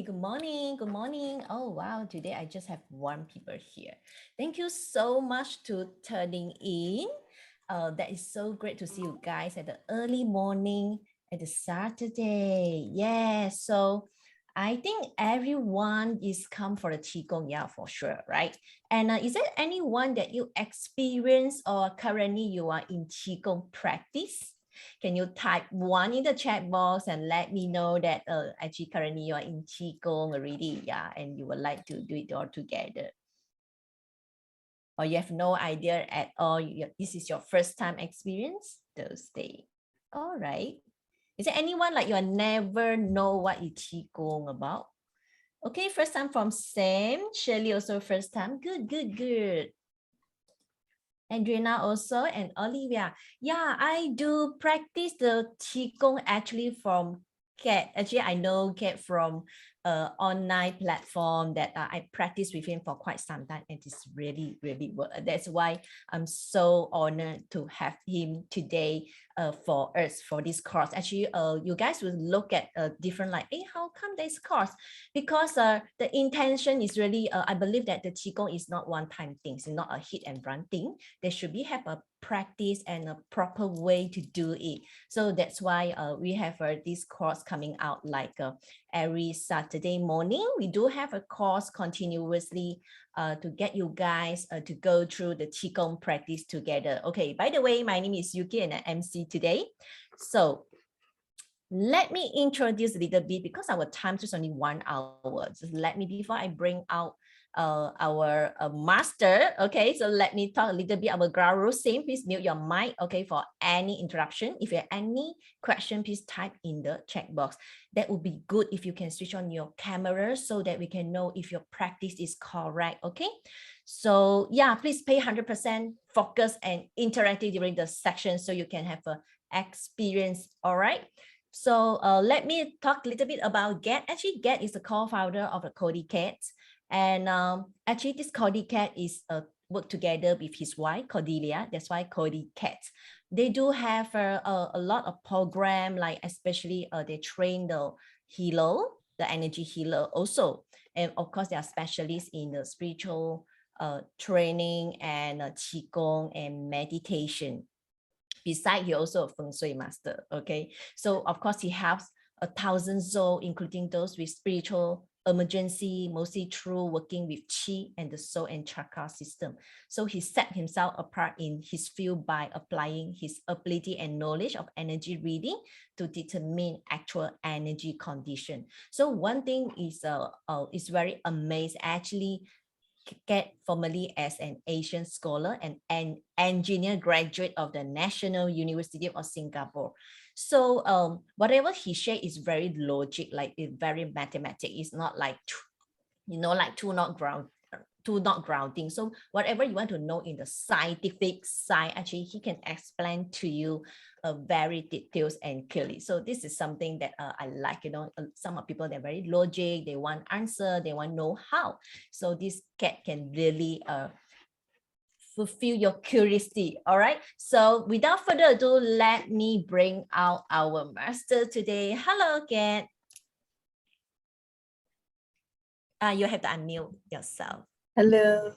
good morning. Good morning. Oh, wow. Today I just have one people here. Thank you so much to turning in. That is so great to see you guys at the early morning at the Saturday. Yeah. So I think everyone is come for the Qigong, yeah, for sure, right? And is there anyone that you experience or currently you are in Qigong practice? Can you type one in the chat box and let me know that actually currently you are in Qigong already, yeah, and you would like to do it all together. Or you have no idea at all, this is your first time experience? Thursday. All right. Is there anyone like you never know what is Qigong about? Okay, first time from Sam. Shirley also first time. Good, good, good. Andrina also and Olivia. Yeah, I do practice the Qigong actually from Kat. Actually, I know Kat from online platform that I practice with him for quite some time, and it's really, really work. That's why I'm so honored to have him today for us for this course. Actually, you guys will look at different like, hey, how come this course? Because the intention is really, I believe that the Qigong is not one-time thing. It's not a hit and run thing. They should have a practice and a proper way to do it. So that's why we have this course coming out like every Saturday morning. We do have a course continuously to get you guys to go through the Qigong practice together. Okay, by the way, my name is Yuki and I'm MC today. So let me introduce a little bit because our time is only 1 hour. Just let me, before I bring out our master, okay, so let me talk a little bit about ground rules. Same, please mute your mic, okay, for any interruption. If you have any question, please type in the chat box. That would be good if you can switch on your camera so that we can know if your practice is correct, okay? So yeah, please pay 100% focus and interactive during the section so you can have an experience, all right? So let me talk a little bit about Get. Actually, Get is the co-founder of the Cody Cats. And actually, this Cody Cat is work together with his wife, Cordelia. That's why Cody Cats. They do have a lot of program, like especially they train the healer, the energy healer also. And of course, they are specialists in the spiritual training and Qigong and meditation. Besides, he also a feng shui master. Okay, so of course he helps 1,000 souls, including those with spiritual emergency, mostly through working with chi and the soul and chakra system. So he set himself apart in his field by applying his ability and knowledge of energy reading to determine actual energy condition. So one thing is very amazed. Actually, Get formerly as an Asian scholar and an engineer graduate of the National University of Singapore. So whatever he shared is very logic, like it's very mathematic. It's not like, you know, like two not grounding. So whatever you want to know in the scientific side, actually he can explain to you very details and clearly. So this is something that I like, you know, some of people, they're very logic, they want answer, they want know how. So this cat can really fulfill your curiosity. All right, so without further ado, let me bring out our master today. Hello, Cat. You have to unmute yourself. Hello.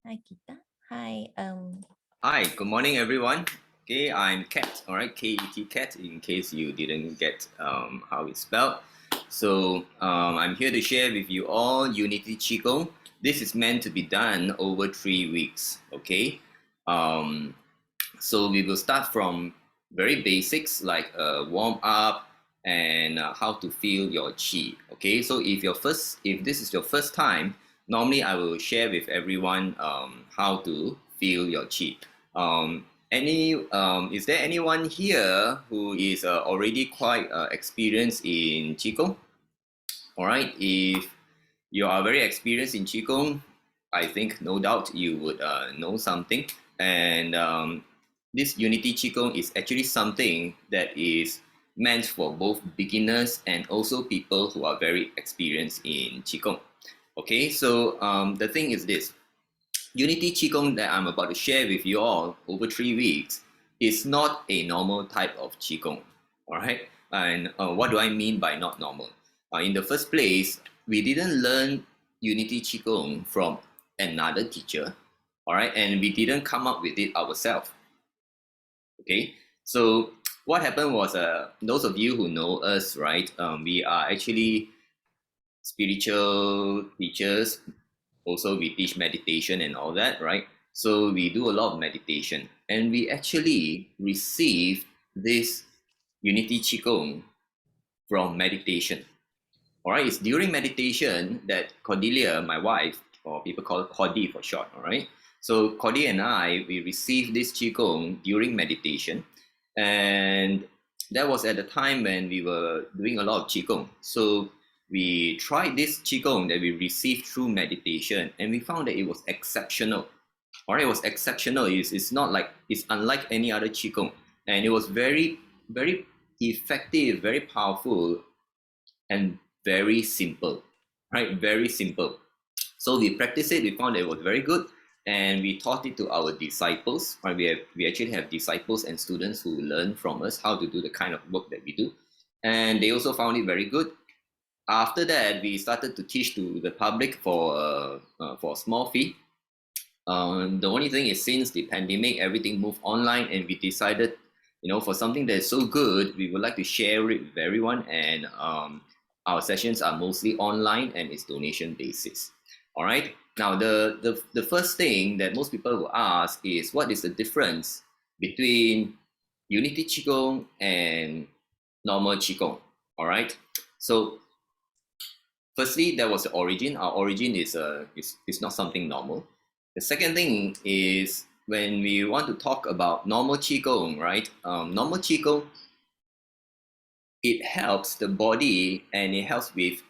Hi, Kita. Hi. Hi, good morning, everyone. Okay, I'm Kat, all right, K-E-T, Kat, in case you didn't get how it's spelled. So I'm here to share with you all Unity Qigong. This is meant to be done over 3 weeks, okay? So we will start from very basics like warm up and how to feel your chi, okay? So if this is your first time, normally I will share with everyone how to feel your chi. Is there anyone here who is already quite experienced in Qigong? All right, if you are very experienced in Qigong, I think no doubt you would know something. And this Unity Qigong is actually something that is meant for both beginners and also people who are very experienced in Qigong. Okay, so the thing is this. Unity Qigong that I'm about to share with you all over 3 weeks is not a normal type of Qigong, all right? And what do I mean by not normal? in the first place, we didn't learn Unity Qigong from another teacher, all right, and we didn't come up with it ourselves. Okay, so what happened was, those of you who know us, right, we are actually spiritual teachers. Also, we teach meditation and all that, right? So we do a lot of meditation, and we actually receive this Unity Qigong from meditation. All right, it's during meditation that Cordelia, my wife, or people call it Cordy for short, all right? So Cordy and I, we received this Qigong during meditation, and that was at the time when we were doing a lot of Qigong. So we tried this Qigong that we received through meditation, and we found that it was exceptional. All right, it was exceptional. It's not like, it's unlike any other Qigong, and it was very, very effective, very powerful, and very simple, right? Very simple. So we practiced it, we found that it was very good, and we taught it to our disciples, right? We actually have disciples and students who learn from us how to do the kind of work that we do, and they also found it very good. After that, we started to teach to the public for a small fee. The only thing is, since the pandemic, everything moved online, and we decided, for something that's so good, we would like to share it with everyone, and our sessions are mostly online, and it's donation basis. All right. Now, the first thing that most people will ask is, what is the difference between Unity Qigong and normal Qigong? All right. So, firstly, that was the origin. Our origin is not something normal. The second thing is, when we want to talk about normal Qigong, right? Normal Qigong, it helps the body, and it helps with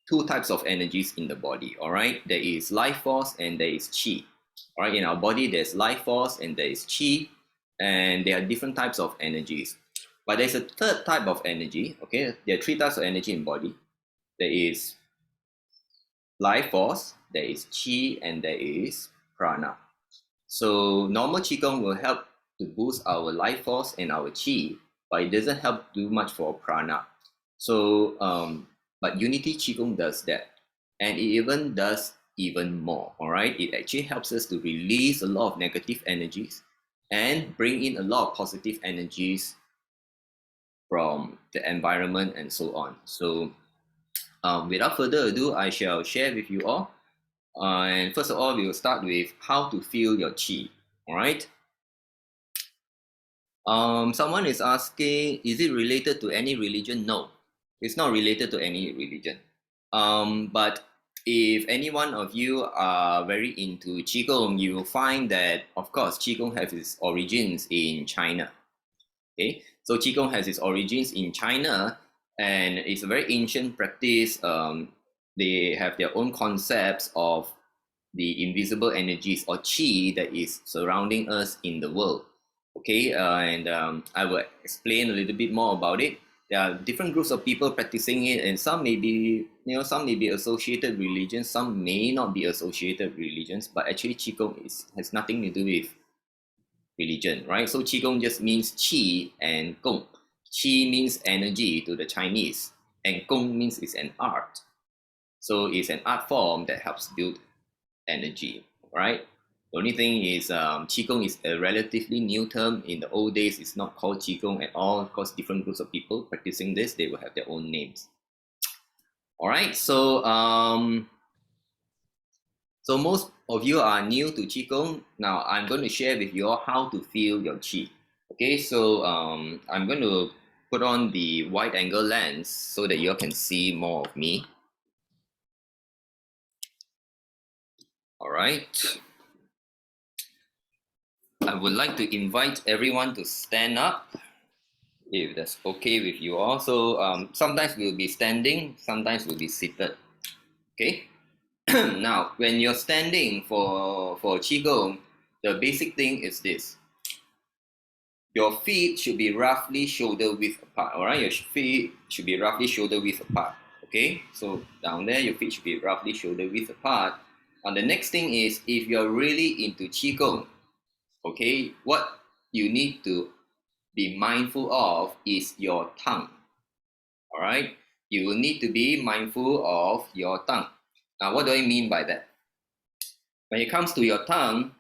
two types of energies in the body, all right? There is life force and there is Qi. All right, in our body, there's life force and there is Qi, and there are different types of energies. But there's a third type of energy, okay? There are three types of energy in body. There is life force, there is Qi, and there is prana. So normal Qigong will help to boost our life force and our Qi, but it doesn't help do much for prana. So, but Unity Qigong does that, and it even does even more, all right? It actually helps us to release a lot of negative energies and bring in a lot of positive energies from the environment and so on. So, without further ado, I shall share with you all. And first of all, we will start with how to feel your Qi, all right? Someone is asking, is it related to any religion? No, it's not related to any religion. But if any one of you are very into Qigong, you will find that, of course, Qigong has its origins in China. Okay, so Qigong has its origins in China, and it's a very ancient practice. They have their own concepts of the invisible energies or Qi that is surrounding us in the world. Okay, and I will explain a little bit more about it. There are different groups of people practicing it, and some may be, some may be associated religions, some may not be associated religions, but actually Qigong has nothing to do with religion, right? So Qigong just means Qi and Gong. Qi means energy to the Chinese, and Gong means it's an art. So it's an art form that helps build energy, right? The only thing is, Qigong is a relatively new term. In the old days, it's not called Qigong at all. Of course, different groups of people practicing this, they will have their own names. All right, so so most of you are new to Qigong. Now, I'm going to share with you all how to feel your Qi. Okay, so I'm going to put on the wide angle lens so that you all can see more of me. All right. I would like to invite everyone to stand up, if that's okay with you all. So sometimes we'll be standing, sometimes we'll be seated. Okay. Now, when you're standing for Qigong, the basic thing is this. Your feet should be roughly shoulder width apart. All right, your feet should be roughly shoulder width apart. Okay, so down there, your feet should be roughly shoulder width apart. And the next thing is, if you're really into Qigong, okay, what you need to be mindful of is your tongue. All right, you will need to be mindful of your tongue. Now, what do I mean by that? When it comes to your tongue,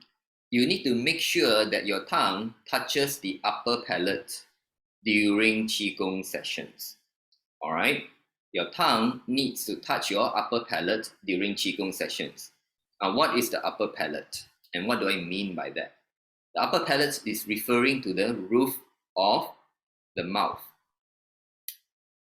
you need to make sure that your tongue touches the upper palate during Qigong sessions. All right? Your tongue needs to touch your upper palate during Qigong sessions. Now, what is the upper palate? And what do I mean by that? The upper palate is referring to the roof of the mouth.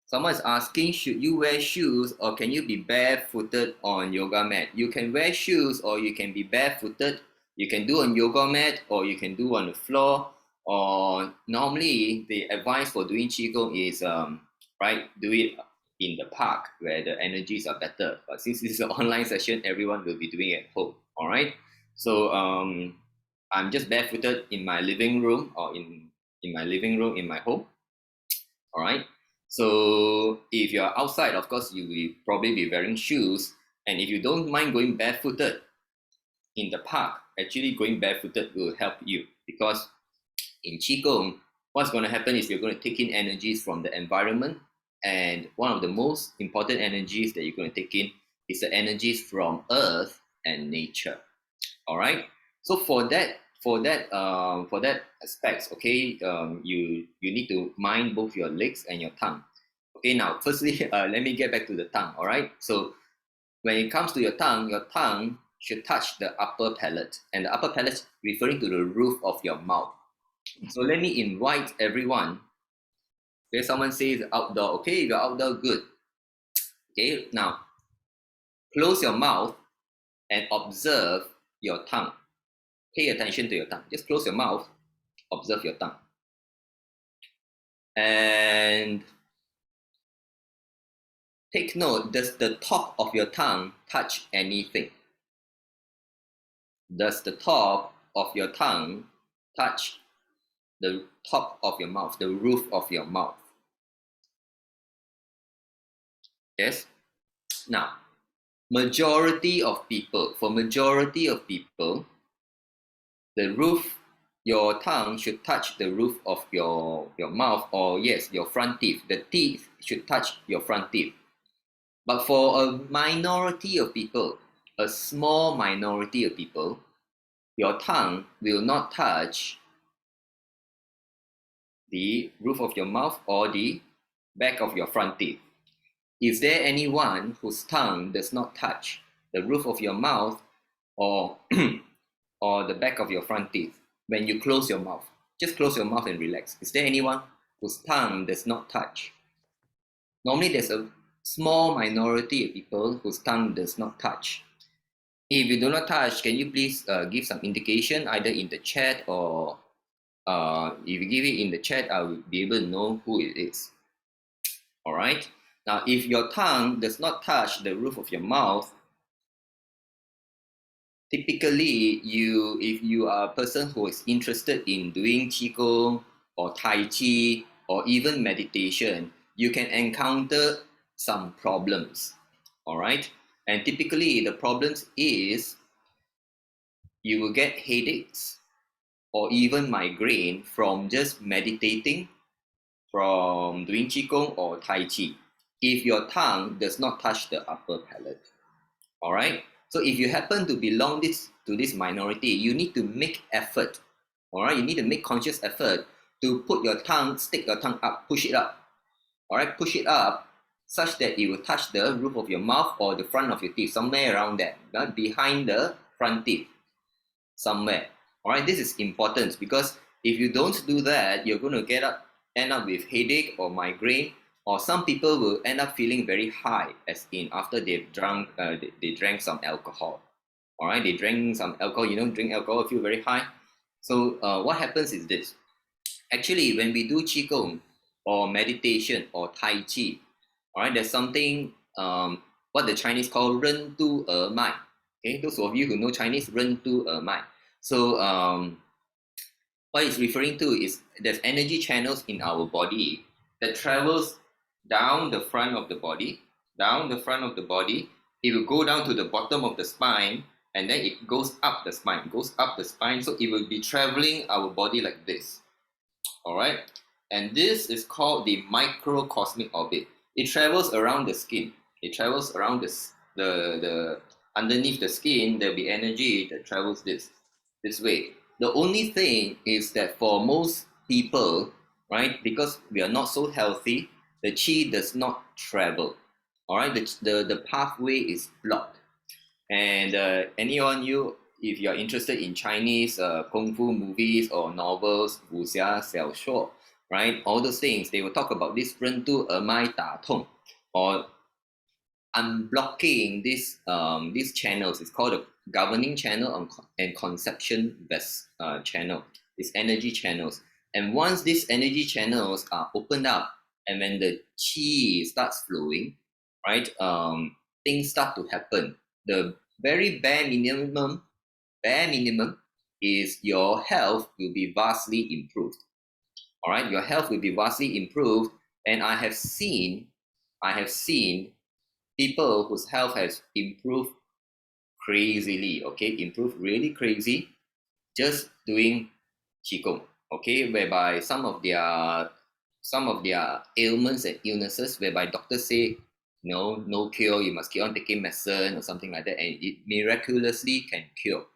Someone is asking, should you wear shoes or can you be barefooted on yoga mat? You can wear shoes or you can be barefooted. You can do on yoga mat or you can do on the floor. Or normally the advice for doing Qigong is do it in the park where the energies are better. But since this is an online session, everyone will be doing it at home. All right. So I'm just barefooted in my living room or in my living room in my home. All right. So if you're outside, of course, you will probably be wearing shoes. And if you don't mind going barefooted in the park, actually going barefooted will help you, because in Qigong, what's going to happen is you're going to take in energies from the environment. And one of the most important energies that you're going to take in is the energies from earth and nature. All right. So for that aspects, okay, you need to mind both your legs and your tongue. Okay, now firstly, let me get back to the tongue. All right. So when it comes to your tongue should touch the upper palate, and the upper palate referring to the roof of your mouth. So let me invite everyone. Okay, someone says outdoor. Okay, if you're outdoor, good. Okay, now close your mouth and observe your tongue. Pay attention to your tongue. Just close your mouth, observe your tongue. And take note, does the top of your tongue touch anything? Does the top of your tongue touch the top of your mouth, the roof of your mouth? Yes? Now, for majority of people, the roof, your tongue should touch the roof of your mouth, or yes, your front teeth. The teeth should touch your front teeth. But for a minority of people, a small minority of people, your tongue will not touch the roof of your mouth or the back of your front teeth. Is there anyone whose tongue does not touch the roof of your mouth or or the back of your front teeth when you close your mouth? Just close your mouth and relax. Is there anyone whose tongue does not touch? Normally there's a small minority of people whose tongue does not touch. If you do not touch, can you please give some indication either in the chat, or if you give it in the chat, I will be able to know who it is. All right. Now, if your tongue does not touch the roof of your mouth, typically if you are a person who is interested in doing Qigong or Tai Chi or even meditation, you can encounter some problems. All right. And typically the problems is you will get headaches or even migraine from just meditating, from doing Qigong or Tai Chi, if your tongue does not touch the upper palate. All right. So if you happen to belong to this minority, you need to make effort. All right. You need to make conscious effort to put your tongue, stick your tongue up, push it up. All right. Push it up such that it will touch the roof of your mouth or the front of your teeth, somewhere around there, behind the front teeth, somewhere. All right. This is important, because if you don't do that, you're going to end up with headache or migraine, or some people will end up feeling very high, as in after they've drunk, they drank some alcohol. All right, they drank some alcohol. You know, drink alcohol, feel very high. So what happens is this. Actually, when we do Qigong or meditation or Tai Chi, all right, there's something what the Chinese call 任督二脉. Okay, those of you who know Chinese, 任督二脉. So what it's referring to is there's energy channels in our body that travels down the front of the body, it will go down to the bottom of the spine, and then it goes up the spine, so it will be traveling our body like this. All right. And this is called the microcosmic orbit. it travels around the skin. It travels around the underneath the skin. There'll be energy that travels this way. The only thing is that for most people, right, because we are not so healthy, the chi does not travel. All right, the pathway is blocked. And anyone you, if you're interested in Chinese kung fu movies or novels, 武侠小说, right? All those things, they will talk about this 任督二脉打通, or unblocking these channels. It's called a governing channel and conception channel. It's energy channels. And once these energy channels are opened up, and when the qi starts flowing, right, things start to happen. The very bare minimum is your health will be vastly improved. All right, your health will be vastly improved. And I have seen people whose health has improved crazily, okay, improved really crazy, just doing qigong, okay, whereby some of their ailments and illnesses, whereby doctors say no cure, you must keep on taking medicine or something like that, and it miraculously can cure.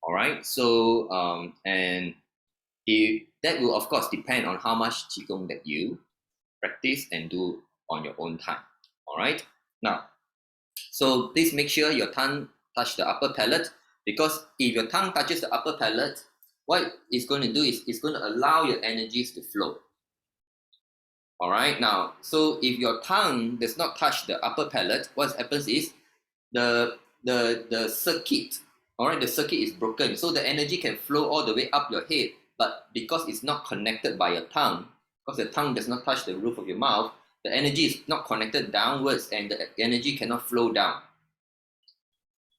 All right, so and that will of course depend on how much qigong that you practice and do on your own time. All right, now, so please make sure your tongue touch the upper palate, because if your tongue touches the upper palate, what it's going to do is it's going to allow your energies to flow. All right, now, so if your tongue does not touch the upper palate, what happens is the circuit, all right, the circuit is broken, so the energy can flow all the way up your head, but because it's not connected by your tongue, because the tongue does not touch the roof of your mouth, the energy is not connected downwards, and the energy cannot flow down.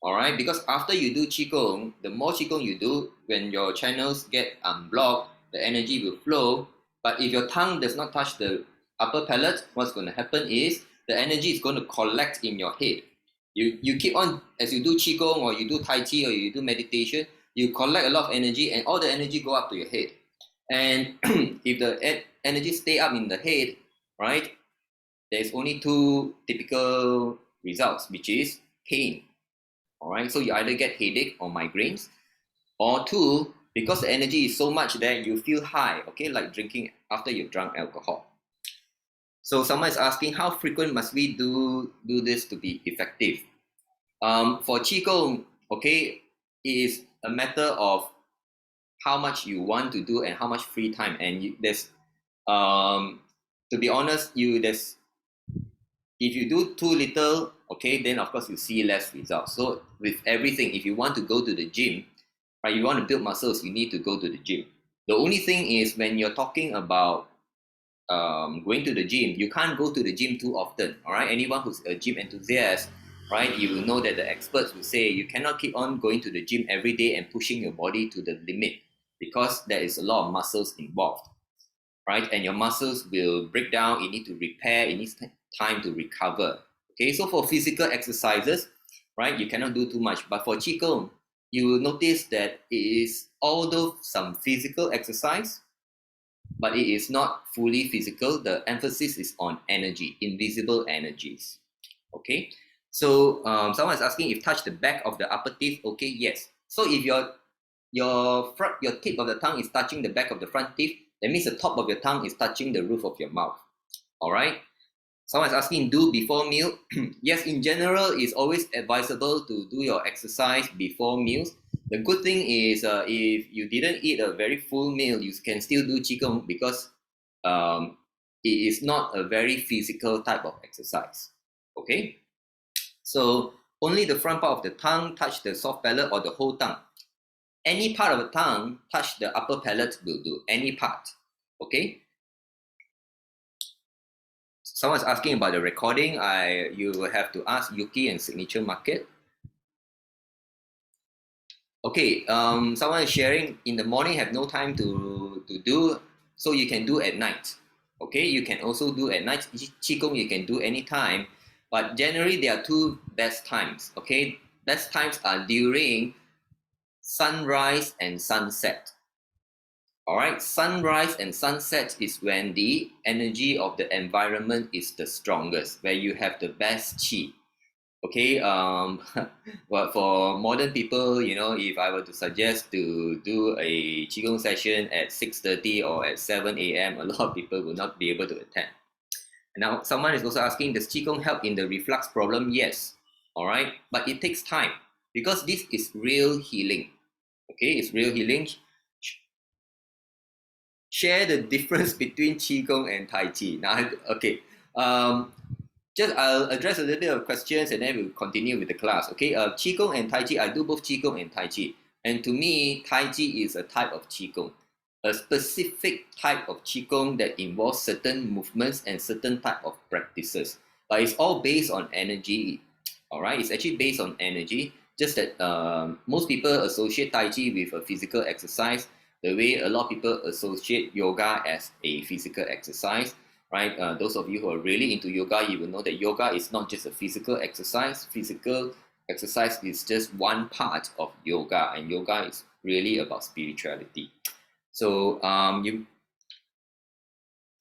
All right, because after you do qigong, the more qigong you do, when your channels get unblocked, the energy will flow. But if your tongue does not touch the upper palate, what's going to happen is the energy is going to collect in your head. You keep on, as you do qigong or you do tai chi or you do meditation, you collect a lot of energy, and all the energy go up to your head. And if the energy stay up in the head, right, there's only two typical results, which is pain. All right, so you either get headache or migraines, or two, because the energy is so much that you feel high, okay, like drinking after you've drunk alcohol. So someone is asking, how frequent must we do this to be effective? For qigong, okay, it is a matter of how much you want to do and how much free time. And there's, to be honest, there's, if you do too little, okay, then of course you see less results. So with everything, if you want to go to the gym, right, you want to build muscles, you need to go to the gym. The only thing is, when you're talking about going to the gym, you can't go to the gym too often. All right, anyone who's a gym enthusiast, right, you will know that the experts will say you cannot keep on going to the gym every day and pushing your body to the limit, because there is a lot of muscles involved, right, and your muscles will break down. You need to repair, it needs time to recover. Okay, so for physical exercises, right, you cannot do too much. But for qigong, you will notice that it is, although some physical exercise, but it is not fully physical. The emphasis is on energy, invisible energies. Okay, so someone is asking if touch the back of the upper teeth. Okay, yes. So if your tip of the tongue is touching the back of the front teeth, that means the top of your tongue is touching the roof of your mouth. All right. Someone's asking, do before meal? Yes, in general, it's always advisable to do your exercise before meals. The good thing is, if you didn't eat a very full meal, you can still do qigong, because it is not a very physical type of exercise. Okay, so only the front part of the tongue touch the soft palate, or the whole tongue. Any part of the tongue touch the upper palate will do. Any part. Okay. Someone's asking about the recording. You will have to ask Yuki and Signature Market. Okay, someone is sharing, in the morning have no time to do, so you can do at night. Okay, you can also do at night. Qigong you can do anytime, but generally there are two best times. Okay, best times are during sunrise and sunset. All right, sunrise and sunset is when the energy of the environment is the strongest, where you have the best chi. Okay, but for modern people, you know, if I were to suggest to do a qigong session at 6:30 or at 7 a.m., a lot of people will not be able to attend. Now, someone is also asking, does qigong help in the reflux problem? Yes. All right, but it takes time because this is real healing. Okay, it's real healing. Share the difference between qigong and tai chi. Now, okay, um, just I'll address a little bit of questions and then we'll continue with the class. Okay, qigong and tai chi. I do both qigong and tai chi, and to me, tai chi is a type of qigong, a specific type of qigong that involves certain movements and certain type of practices. But it's all based on energy. All right, it's actually based on energy. Just that most people associate tai chi with a physical exercise, the way a lot of people associate yoga as a physical exercise, right? Those of you who are really into yoga, you will know that yoga is not just a physical exercise. Physical exercise is just one part of yoga, and yoga is really about spirituality. So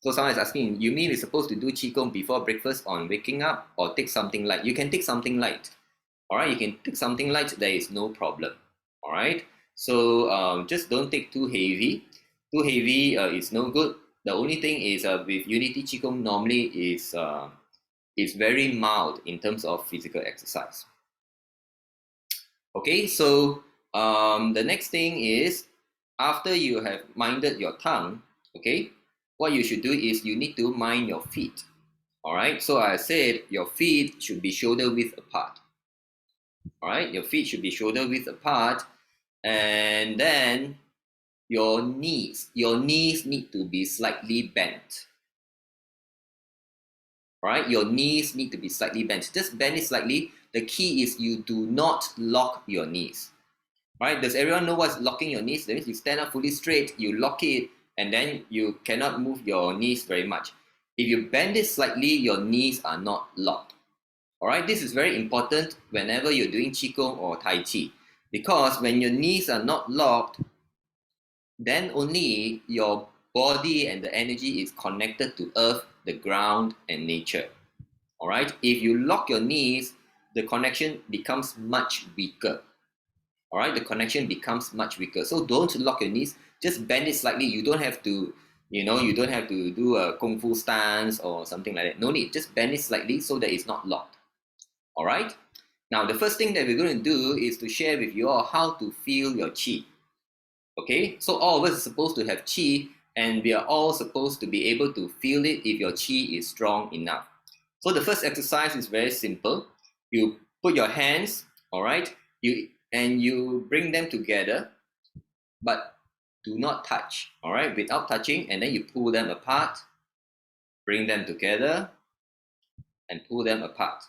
so someone is asking, you mean we're supposed to do qigong before breakfast on waking up, or take something light? You can take something light. All right, you can take something light. There is no problem. All right. So just don't take too heavy. Too heavy is no good. The only thing is with Unity Qigong normally is very mild in terms of physical exercise. Okay, so the next thing is after you have minded your tongue, okay, what you should do is you need to mind your feet. All right, so I said your feet should be shoulder width apart. All right, your feet should be shoulder width apart, and then your knees need to be slightly bent. All right, your knees need to be slightly bent. Just bend it slightly. The key is you do not lock your knees. All right, does everyone know what's locking your knees? That means you stand up fully straight, you lock it, and then you cannot move your knees very much. If you bend it slightly, your knees are not locked. All right, this is very important whenever you're doing Qigong or Tai Chi, because when your knees are not locked, then only your body and the energy is connected to earth, the ground, and nature. All right, if you lock your knees, the connection becomes much weaker. All right, the connection becomes much weaker. So don't lock your knees, just bend it slightly. You don't have to, you don't have to do a kung fu stance or something like that. No need, just bend it slightly so that it's not locked. All right, now the first thing that we're going to do is to share with you all how to feel your chi. Okay, so all of us are supposed to have chi, and we are all supposed to be able to feel it if your chi is strong enough. So the first exercise is very simple. You put your hands, all right, you bring them together, but do not touch, all right, without touching, and then you pull them apart, bring them together, and pull them apart.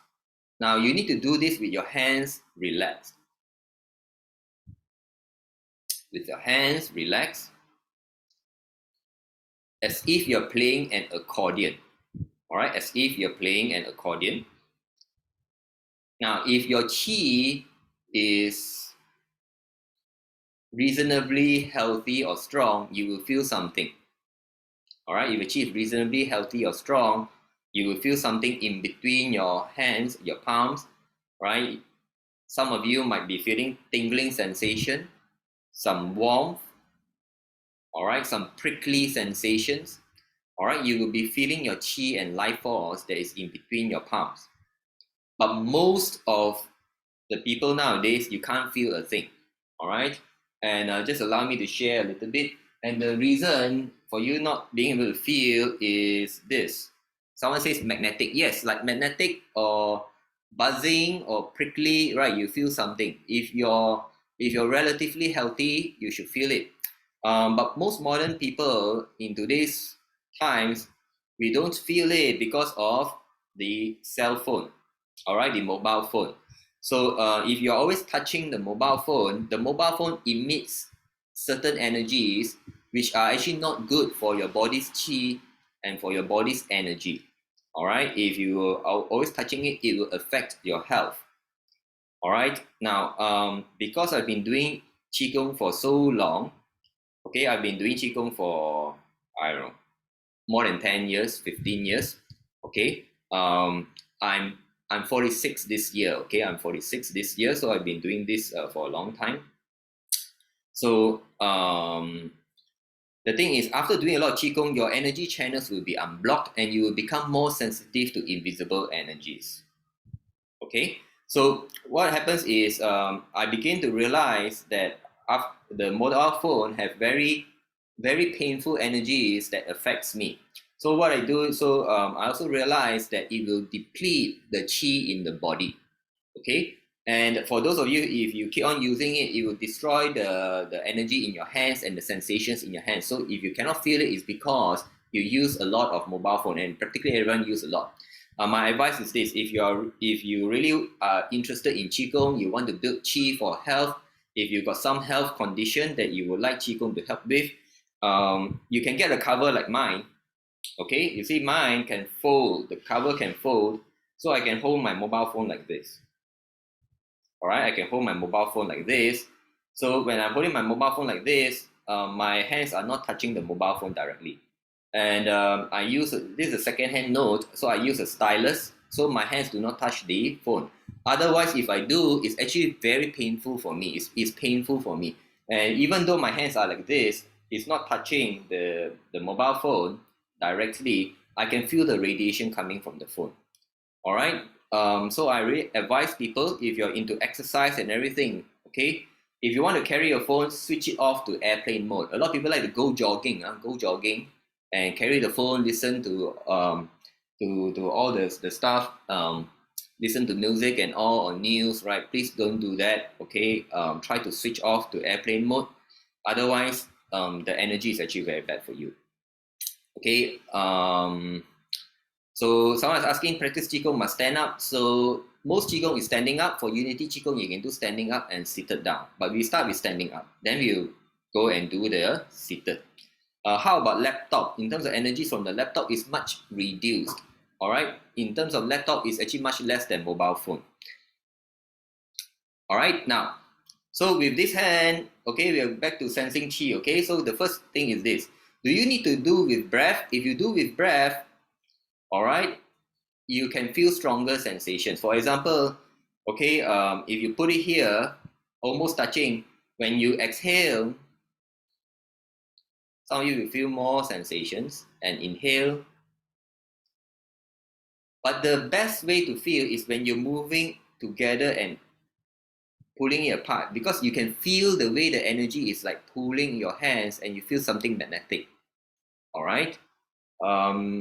Now you need to do this with your hands relaxed. With your hands relaxed, as if you're playing an accordion. All right, as if you're playing an accordion. Now, if your chi is reasonably healthy or strong, you will feel something. All right, if your chi is reasonably healthy or strong, you will feel something in between your hands, your palms, right? Some of you might be feeling tingling sensation, some warmth, all right, some prickly sensations. All right, you will be feeling your chi and life force that is in between your palms. But most of the people nowadays, you can't feel a thing. All right, and just allow me to share a little bit. And the reason for you not being able to feel is this. Someone says magnetic. Yes, like magnetic or buzzing or prickly, right? You feel something. If you're relatively healthy, you should feel it. But most modern people in today's times, we don't feel it because of the cell phone, all right, the mobile phone. So if you're always touching the mobile phone emits certain energies which are actually not good for your body's chi and for your body's energy. All right, if you are always touching it, it will affect your health. All right, now because I've been doing qigong for so long, Okay, I've been doing Qigong for, I don't know, more than 10 years, 15 years. Okay, I'm 46 this year. Okay, I'm 46 this year, so I've been doing this for a long time. So the thing is, after doing a lot of Qigong, your energy channels will be unblocked and you will become more sensitive to invisible energies. Okay, so what happens is I begin to realize that the mobile phone have very painful energies that affects me. So what I do, I also realize that it will deplete the chi in the body. Okay, and for those of you, if you keep on using it, it will destroy the energy in your hands and the sensations in your hands. So if you cannot feel it, it's because you use a lot of mobile phone, and practically everyone use a lot. My advice is this: if you really are interested in Qigong, you want to build Qi for health, if you've got some health condition that you would like Qigong to help with, you can get a cover like mine. Okay, you see mine can fold, the cover can fold, so I can hold my mobile phone like this. All right, I can hold my mobile phone like this. So when I'm holding my mobile phone like this, my hands are not touching the mobile phone directly. And I use, this is a second-hand note, so I use a stylus, so my hands do not touch the phone. Otherwise, if I do, it's actually very painful for me. It's painful for me. And even though my hands are like this, it's not touching the mobile phone directly, I can feel the radiation coming from the phone. All right. So I really advise people, if you're into exercise and everything, okay, if you want to carry your phone, switch it off to airplane mode. A lot of people like to go jogging and carry the phone, listen to all the stuff, listen to music and all, or news, right? Please don't do that. Okay. Try to switch off to airplane mode. Otherwise, the energy is actually very bad for you. Okay. So someone is asking, practice Qigong must stand up. So most Qigong is standing up. For Unity Qigong, you can do standing up and seated down. But we start with standing up. Then we'll go and do the seated. How about laptop? In terms of energy from the laptop, is much reduced. All right. In terms of laptop, it's actually much less than mobile phone. All right. Now, so with this hand, okay, we are back to sensing Qi. Okay. So the first thing is this. Do you need to do with breath? If you do with breath, all right, you can feel stronger sensations. For example, okay, if you put it here, almost touching, when you exhale, some of you will feel more sensations, and inhale. But the best way to feel is when you're moving together and pulling it apart, because you can feel the way the energy is like pulling your hands and you feel something magnetic. All right.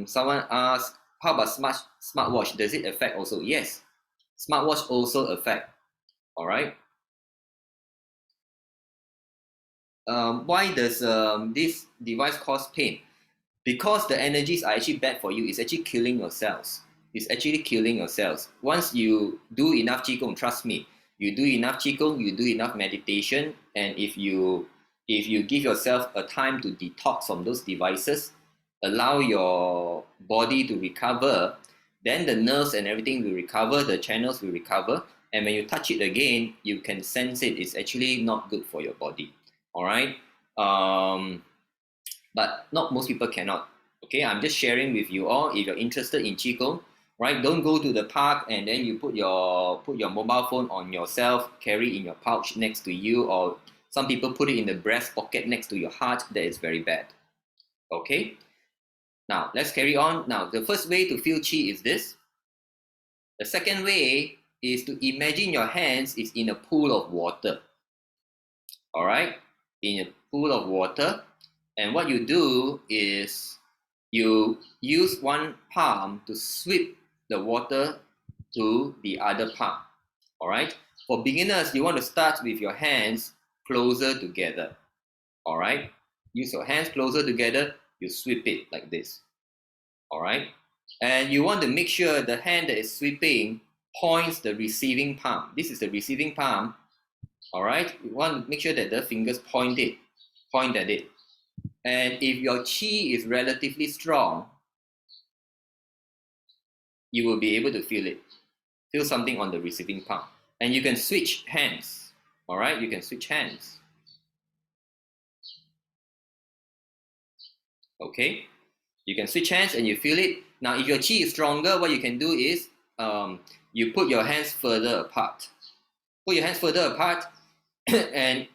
Someone asked, how about smartwatch? Does it affect also? Yes, smartwatch also affect. All right. Why does this device cause pain? Because the energies are actually bad for you. It's actually killing your cells. It's actually killing your cells. Once you do enough Qigong, trust me, you do enough Qigong, you do enough meditation, and if you give yourself a time to detox from those devices, allow your body to recover, then the nerves and everything will recover, the channels will recover, and when you touch it again, you can sense it. It's actually not good for your body. All right. But not most people cannot. Okay, I'm just sharing with you all. If you're interested in Qigong, right, don't go to the park and then you put your mobile phone on yourself, carry in your pouch next to you, or some people put it in the breast pocket next to your heart. That is very bad. Okay, now let's carry on. Now the first way to feel Qi is this. The second way is to imagine your hands is in a pool of water. All right, in a pool of water. And what you do is you use one palm to sweep the water to the other palm. All right. For beginners, you want to start with your hands closer together. All right. Use your hands closer together. You sweep it like this. All right. And you want to make sure the hand that is sweeping points the receiving palm. This is the receiving palm. All right. You want to make sure that the fingers point at it. And if your Qi is relatively strong, you will be able to feel it. Feel something on the receiving palm. And you can switch hands. All right, you can switch hands. Okay, you can switch hands and you feel it. Now, if your chi is stronger, what you can do is you put your hands further apart. Put your hands further apart, and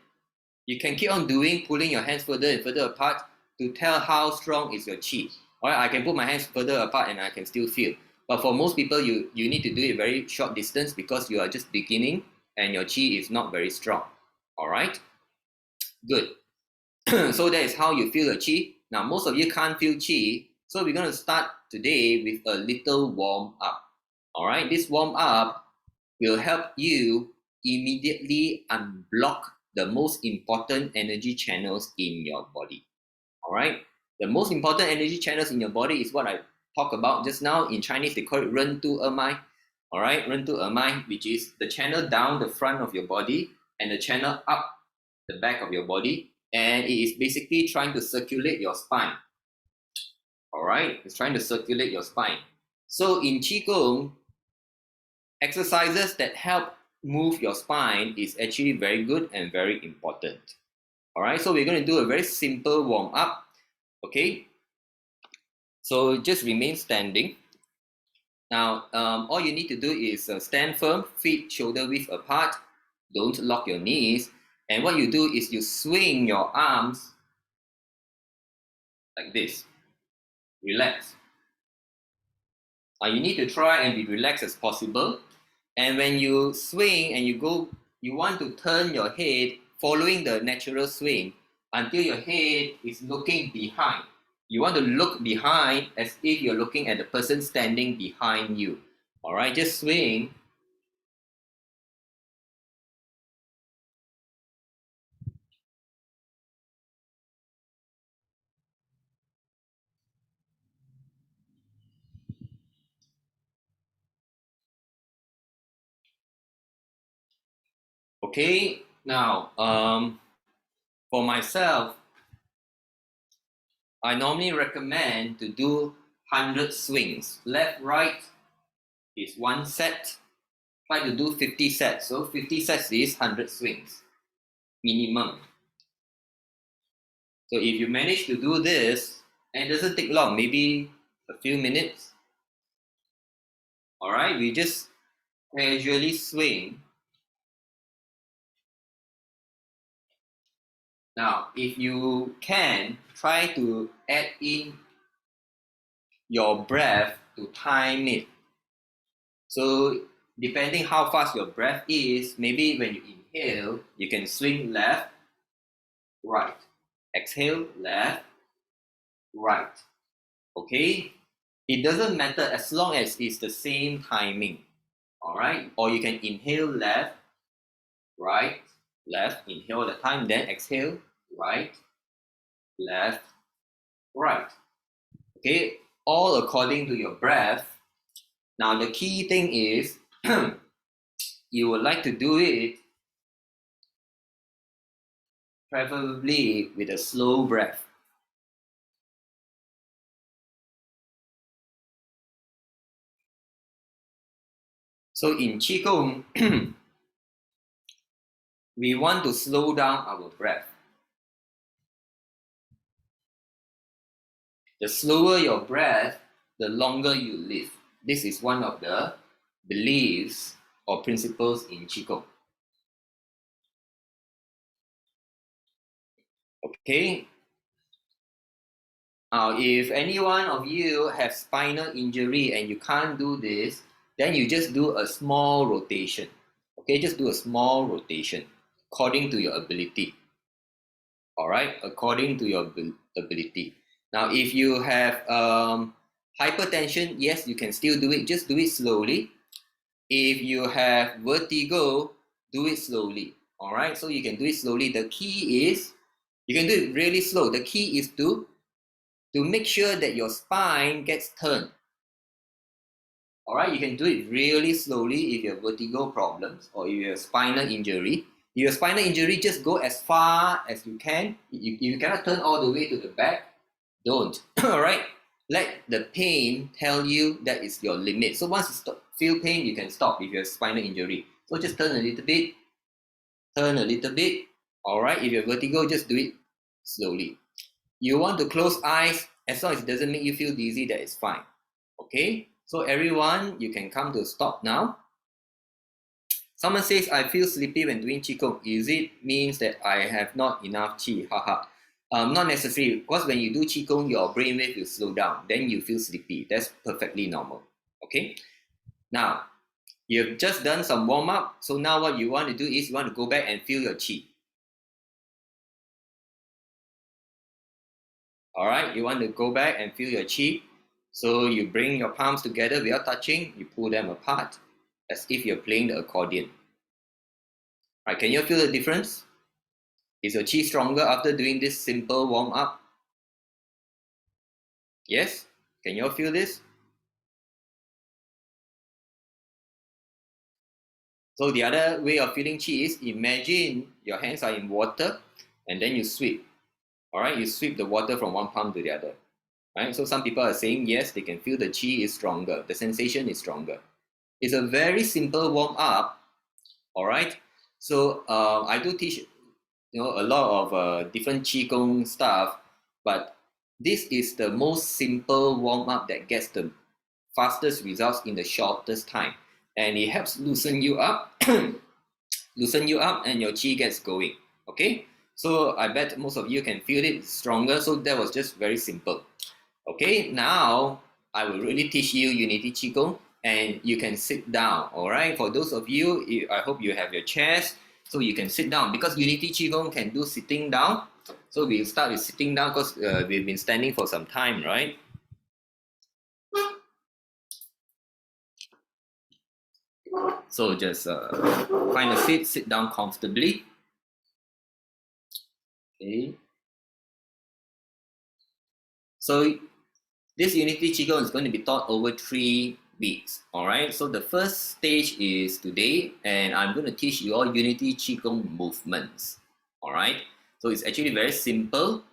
you can keep on pulling your hands further and further apart to tell how strong is your chi. All right, I can put my hands further apart and I can still feel. But for most people, you need to do it very short distance because you are just beginning and your chi is not very strong. All right, good. So that is how you feel your chi. Now, most of you can't feel chi, so we're going to start today with a little warm up. All right, this warm up will help you immediately unblock the most important energy channels in your body. All right, the most important energy channels in your body is what I talked about just now. In Chinese, they call it 任督二脉. All right, 任督二脉, which is the channel down the front of your body and the channel up the back of your body. And it is basically trying to circulate your spine. All right, it's trying to circulate your spine. So in Qigong, exercises that help move your spine is actually very good and very important. All right, so we're going to do a very simple warm up. Okay, so just remain standing. Now, all you need to do is stand firm, feet shoulder width apart. Don't lock your knees. And what you do is you swing your arms like this. Relax. You need to try and be relaxed as possible. And when you swing and you want to turn your head following the natural swing until your head is looking behind. You want to look behind as if you're looking at the person standing behind you. All right, just swing. Okay, now for myself, I normally recommend to do 100 swings. Left, right is one set. Try to do 50 sets. So 50 sets is 100 swings minimum. So if you manage to do this, and it doesn't take long, maybe a few minutes. All right, we just casually swing. Now, if you can, try to add in your breath to time it. So depending how fast your breath is, maybe when you inhale, you can swing left, right. Exhale, left, right. Okay? It doesn't matter as long as it's the same timing. All right? Or you can inhale left, right, left, inhale the time, then exhale, right, left, right. Okay? All according to your breath. Now, the key thing is you would like to do it preferably with a slow breath. So in Qigong, we want to slow down our breath. The slower your breath, the longer you live. This is one of the beliefs or principles in Qigong. Okay. If any one of you have spinal injury and you can't do this, then you just do a small rotation. Okay, just do a small rotation according to your ability. All right, according to your ability. Now, if you have hypertension, yes, you can still do it. Just do it slowly. If you have vertigo, do it slowly. All right, so you can do it slowly. The key is you can do it really slow. The key is to make sure that your spine gets turned. All right, you can do it really slowly if you have vertigo problems or if you have spinal injury. If you have spinal injury, just go as far as you can. If you cannot turn all the way to the back, don't. All right, let the pain tell you that is your limit. So once you feel pain, you can stop if you have spinal injury. So just turn a little bit, turn a little bit. All right, if you have vertigo, just do it slowly. You want to close eyes, As long as it doesn't make you feel dizzy, that is fine. Okay, so everyone, you can come to a stop now. Someone says, I feel sleepy when doing Qigong. Is it means that I have not enough Qi? Haha. Not necessarily, because when you do Qigong, your brainwave will slow down. Then you feel sleepy. That's perfectly normal. Okay. Now, you've just done some warm up. So now what you want to do is you want to go back and feel your Qi. All right. You want to go back and feel your Qi. So you bring your palms together without touching. You pull them apart as if you're playing the accordion. All right. Can you feel the difference? Is your Qi stronger after doing this simple warm up? Yes? Can you all feel this? So the other way of feeling Qi is imagine your hands are in water and then you sweep. All right, you sweep the water from one palm to the other. Right? So some people are saying yes, they can feel the Qi is stronger. The sensation is stronger. It's a very simple warm up. All right. So I do teach, a lot of different Qigong stuff, but this is the most simple warm up that gets the fastest results in the shortest time, and it helps loosen you up, loosen you up, and your Qi gets going. Okay, so I bet most of you can feel it stronger. So that was just very simple. Okay, now I will really teach you Unity Qigong, and you can sit down. All right, for those of you, I hope you have your chairs so you can sit down, because Unity Qigong can do sitting down. So we'll start with sitting down because we've been standing for some time, right? So just find a seat, sit down comfortably. Okay. So this Unity Qigong is going to be taught over 3 weeks. All right. So the first stage is today, and I'm going to teach you all Unity Qigong movements. All right. So it's actually very simple.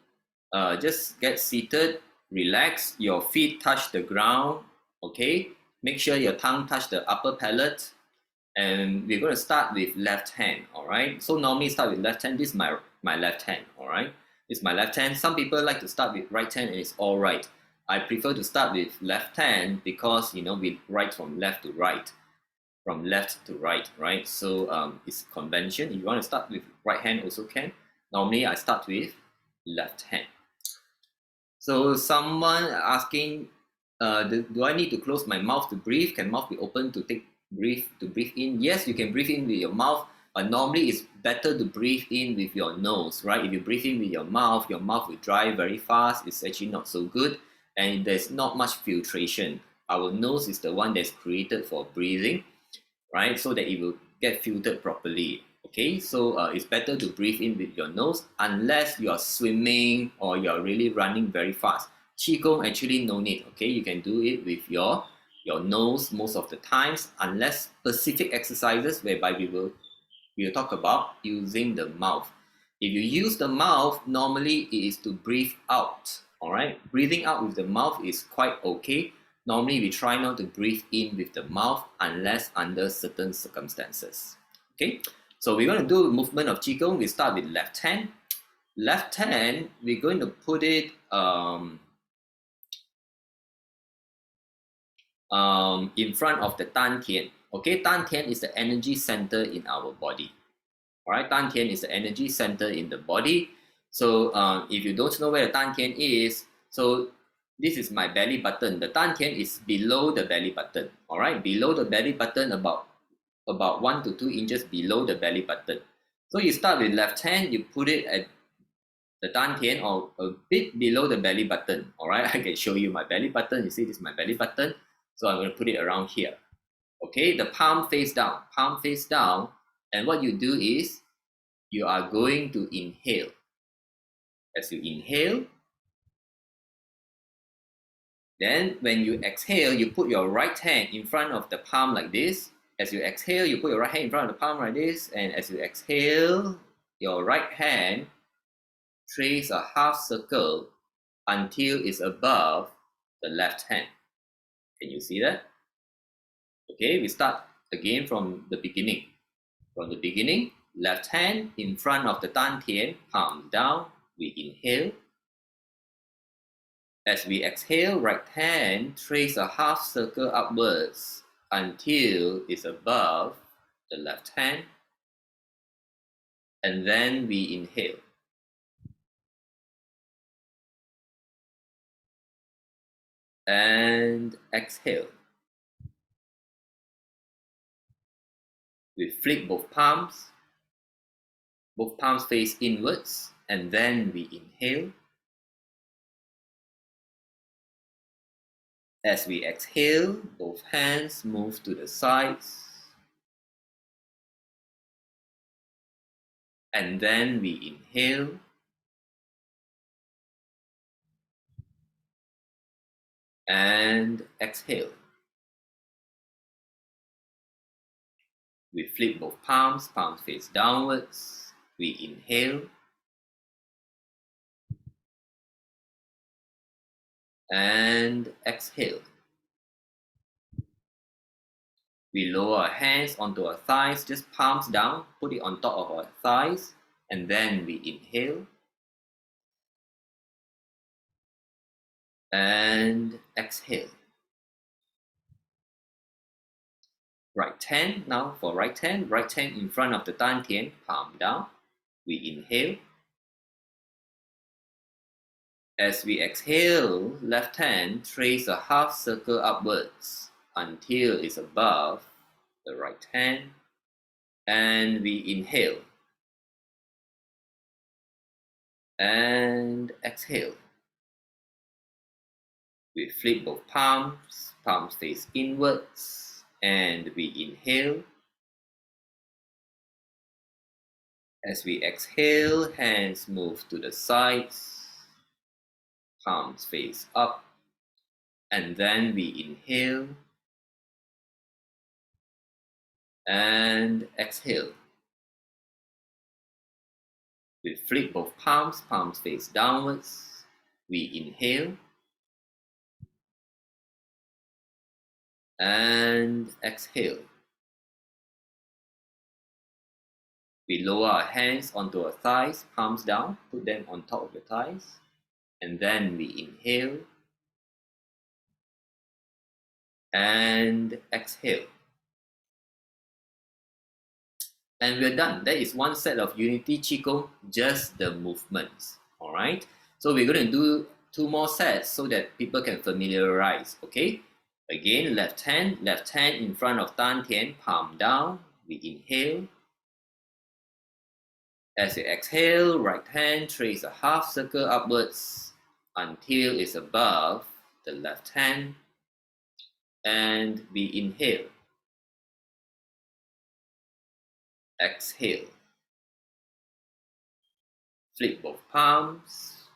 Just get seated, relax, your feet touch the ground. Okay. Make sure your tongue touch the upper palate. And we're going to start with left hand. All right. So normally start with left hand. This is my left hand. All right. This is my left hand. Some people like to start with right hand, and it's all right. I prefer to start with left hand because we write from left to right, from left to right, right? So it's convention. If you want to start with right hand, also can. Normally I start with left hand. So someone asking, do I need to close my mouth to breathe? Can mouth be open to breathe in? Yes, you can breathe in with your mouth, but normally it's better to breathe in with your nose, right? If you breathe in with your mouth will dry very fast. It's actually not so good, and there's not much filtration. Our nose is the one that's created for breathing, right? So that it will get filtered properly. Okay, so it's better to breathe in with your nose unless you are swimming or you're really running very fast. Qigong actually no need. Okay, you can do it with your nose most of the times, unless specific exercises whereby we'll talk about using the mouth. If you use the mouth, normally it is to breathe out. All right, breathing out with the mouth is quite okay. Normally we try not to breathe in with the mouth unless under certain circumstances. Okay, so we're going to do a movement of Qigong. We start with left hand. Left hand, we're going to put it in front of the Dan Tian. Okay, Dan Tian is the energy center in our body. All right, Dan Tian is the energy center in the body. So if you don't know where the Dan Tian is, so this is my belly button. The Dan Tian is below the belly button. All right, below the belly button, about 1 to 2 inches below the belly button. So you start with left hand, you put it at the Dan Tian or a bit below the belly button. All right, I can show you my belly button. You see, this is my belly button. So I'm going to put it around here. Okay, the palm face down, and what you do is you are going to inhale. As you inhale, then when you exhale, you put your right hand in front of the palm like this. As you exhale, you put your right hand in front of the palm like this, and as you exhale, your right hand trace a half circle until it's above the left hand. Can you see that? Okay, we start again from the beginning. From the beginning, left hand in front of the Dan Tian, palm down, we inhale. As we exhale, right hand trace a half circle upwards until it's above the left hand. And then we inhale. And exhale. We flip both palms. Both palms face inwards. And then we inhale. As we exhale, both hands move to the sides. And then we inhale. And exhale. We flip both palms, palms face downwards. We inhale. And exhale. We lower our hands onto our thighs, just palms down, put it on top of our thighs, and then we inhale. And exhale. Right hand, now for right hand in front of the dantian, palm down. We inhale. As we exhale, left hand trace a half circle upwards until it's above the right hand. And we inhale. And exhale. We flip both palms, palms face inwards, and we inhale. As we exhale, hands move to the sides, palms face up, and then we inhale and exhale. We flip both palms, palms face downwards. We inhale and exhale. We lower our hands onto our thighs, palms down, put them on top of the thighs, and then we inhale and exhale. And we're done. That is one set of Unity Qigong, just the movements. All right. So we're going to do 2 more sets so that people can familiarize. Okay. Again, left hand in front of dantian, palm down. We inhale. As we exhale, right hand trace a half circle upwards until it's above the left hand. And we inhale. Exhale. Flip both palms.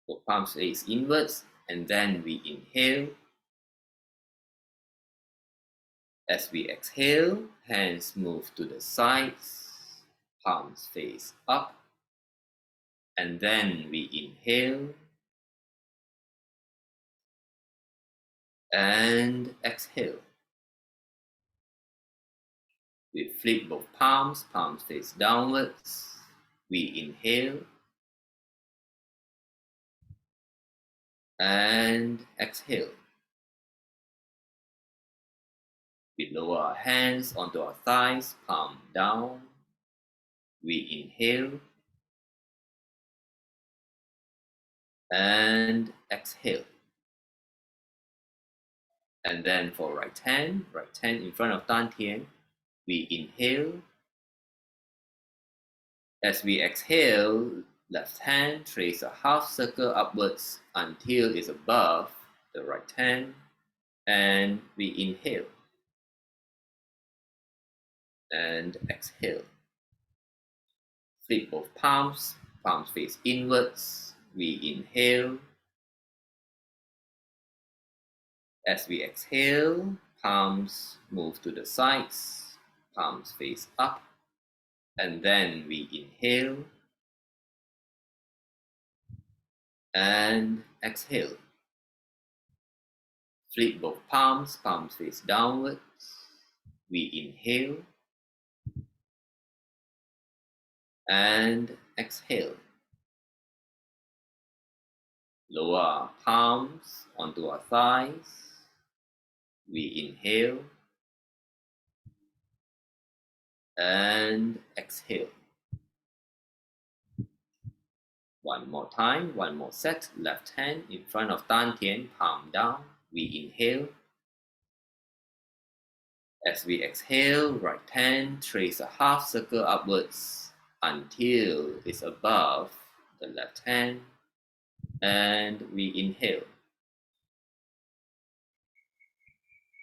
Both palms face inwards, and then we inhale. As we exhale, hands move to the sides, palms face up, and then we inhale and exhale. We flip both palms, palms face downwards. We inhale and exhale. We lower our hands onto our thighs, palm down. We inhale and exhale. And then for right hand in front of dantian, we inhale. As we exhale, left hand trace a half circle upwards until it's above the right hand, and we inhale and exhale. Flip both palms, palms face inwards. We inhale. As we exhale, palms move to the sides, palms face up, and then we inhale and exhale. Flip both palms, palms face downwards. We inhale and exhale. Lower our palms onto our thighs. We inhale and exhale. One more time, one more set. Left hand in front of Dantian, palm down. We inhale. As we exhale, right hand trace a half circle upwards until it's above the left hand. And we inhale.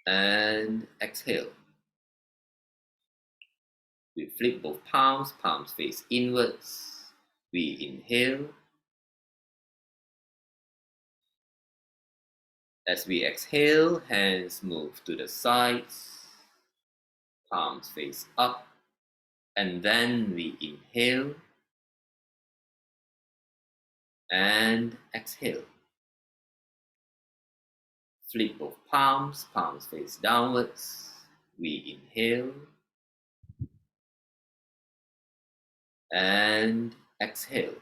And exhale. We flip both palms, palms face inwards. We inhale. As we exhale, hands move to the sides, palms face up, and then we inhale and exhale. Flip both palms, palms face downwards. We inhale and exhale.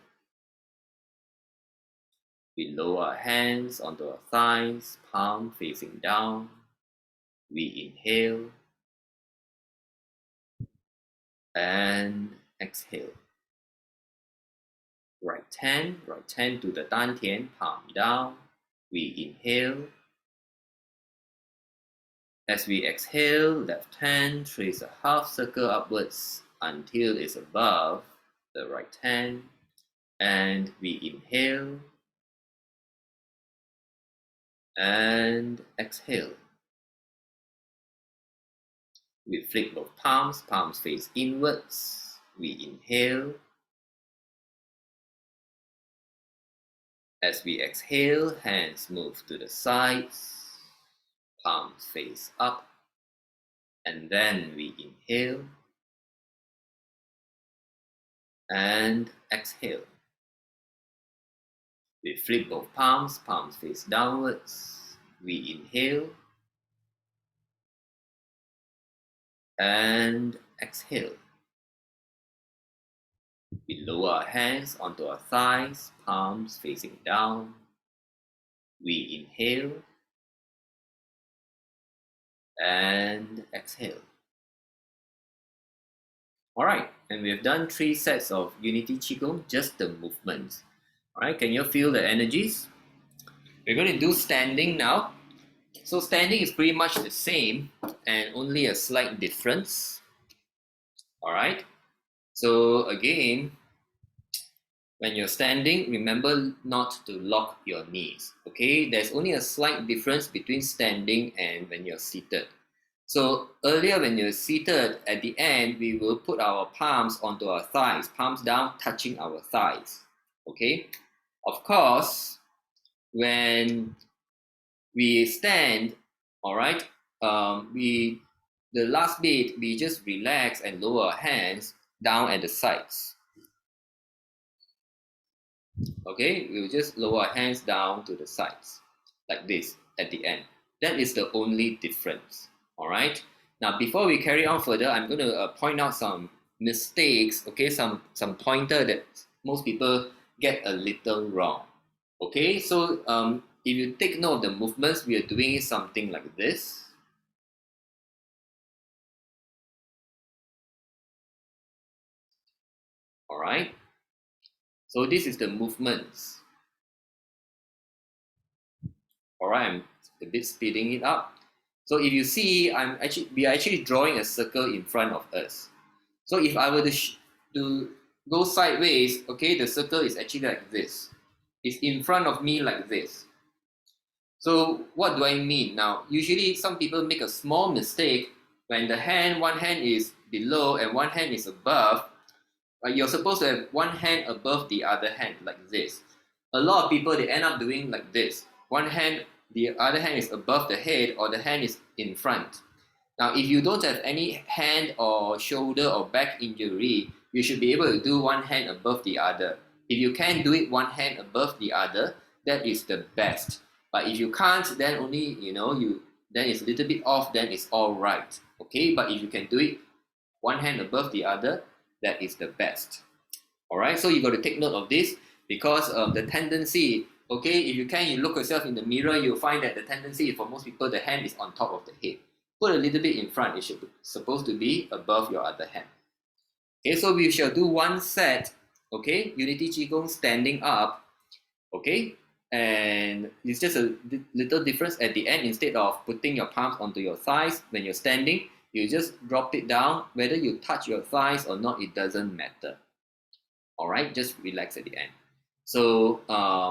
We lower our hands onto our thighs, palm facing down. We inhale and exhale. Right hand to the dantian, palm down. We inhale. As we exhale, left hand trace a half circle upwards until it's above the right hand. And we inhale and exhale. We flip both palms, palms face inwards. We inhale. As we exhale, hands move to the sides, palms face up, and then we inhale and exhale. We flip both palms, palms face downwards. We inhale and exhale. We lower our hands onto our thighs, palms facing down. We inhale and exhale. Alright, and we have done 3 sets of Unity Qigong, just the movements. Alright, can you feel the energies? We're going to do standing now. So standing is pretty much the same and only a slight difference. Alright, so again, when you're standing, remember not to lock your knees. Okay, there's only a slight difference between standing and when you're seated. So earlier when you're seated, at the end, we will put our palms onto our thighs, palms down, touching our thighs. Okay, of course, when we stand, all right, the last bit, we just relax and lower our hands down at the sides. Okay, we'll just lower our hands down to the sides, like this at the end. That is the only difference, all right? Now, before we carry on further, I'm going to point out some mistakes, okay, some pointer that most people get a little wrong. Okay, so if you take note of the movements, we are doing something like this. All right, so this is the movements. All right, I'm a bit speeding it up. So if you see, we are actually drawing a circle in front of us. So if I were to go sideways, okay, the circle is actually like this. It's in front of me like this. So what do I mean? Now, usually some people make a small mistake when one hand is below and one hand is above. You're supposed to have one hand above the other hand like this. A lot of people, they end up doing like this. One hand, the other hand is above the head or the hand is in front. Now, if you don't have any hand or shoulder or back injury, you should be able to do one hand above the other. If you can do it one hand above the other, that is the best. But if you can't, then only, then it's a little bit off, then it's all right. Okay, but if you can do it one hand above the other, that is the best. All right, so you got to take note of this because the tendency okay, if you can, you look yourself in the mirror, you'll find that the tendency is for most people, the hand is on top of the head. Put a little bit in front. It should be supposed to be above your other hand. Okay, so we shall do one set, okay, Unity Qigong standing up, okay, and it's just a little difference at the end. Instead of putting your palms onto your thighs when you're standing, you just drop it down. Whether you touch your thighs or not, it doesn't matter. All right, just relax at the end. So